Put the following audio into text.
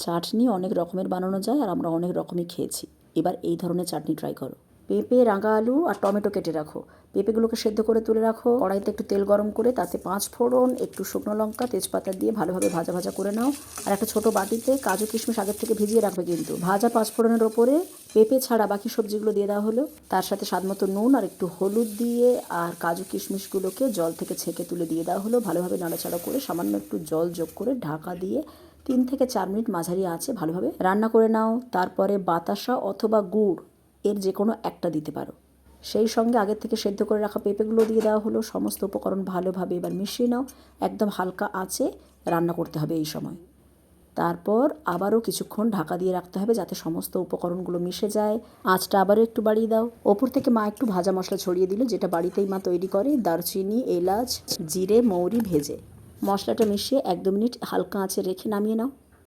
চাটনি অনেক রকমের বানানো যায় আর আমরা অনেক রকমই খেয়েছি। এবার এই ধরনের চাটনি ট্রাই করো। পেঁপে, রাঙা আলু আর টমেটো কেটে রাখো। পেঁপেগুলোকে সেদ্ধ করে তুলে রাখো। কড়াইতে একটু তেল গরম করে তাতে 5 ফোড়ন, একটু শুকনো লঙ্কা, তেজপাতা দিয়ে ভালোভাবে ভাজা ভাজা করে নাও। আর একটা ছোটো বাটিতে কাজু কিশমিশ আগের থেকে ভিজিয়ে রাখবে কিন্তু। ভাজা 5 ফোড়নের ওপরে পেঁপে ছাড়া বাকি সবজিগুলো দিয়ে দেওয়া হলো। তার সাথে স্বাদমতো নুন আর একটু হলুদ দিয়ে আর কাজু কিশমিশগুলোকে জল থেকে ছেঁকে তুলে দিয়ে দেওয়া হলো। ভালোভাবে নাড়াচাড়া করে সামান্য একটু জল যোগ করে ঢাকা দিয়ে 3 থেকে 4 মিনিট মাঝারি আঁচে ভালোভাবে রান্না করে নাও। তারপরে বাতাসা অথবা গুড় এর যে কোনো একটা দিতে পারো। সেই সঙ্গে আগের থেকে সেদ্ধ করে রাখা পেঁপেগুলো দিয়ে দেওয়া হলো। সমস্ত উপকরণ ভালোভাবে এবার মিশিয়ে নাও। একদম হালকা আঁচে রান্না করতে হবে এই সময়। তারপর আবারও কিছুক্ষণ ঢাকা দিয়ে রাখতে হবে যাতে সমস্ত উপকরণগুলো মিশে যায়। আঁচটা আবারও একটু বাড়িয়ে দাও। ওপর থেকে মা একটু ভাজা মশলা ছড়িয়ে দিল, যেটা বাড়িতেই মা তৈরি করে। দারচিনি, এলাচ, জিরে, মৌরি ভেজে মশলাটা মিশিয়ে 1-2 মিনিট হালকা আঁচে রেখে নামিয়ে নাও।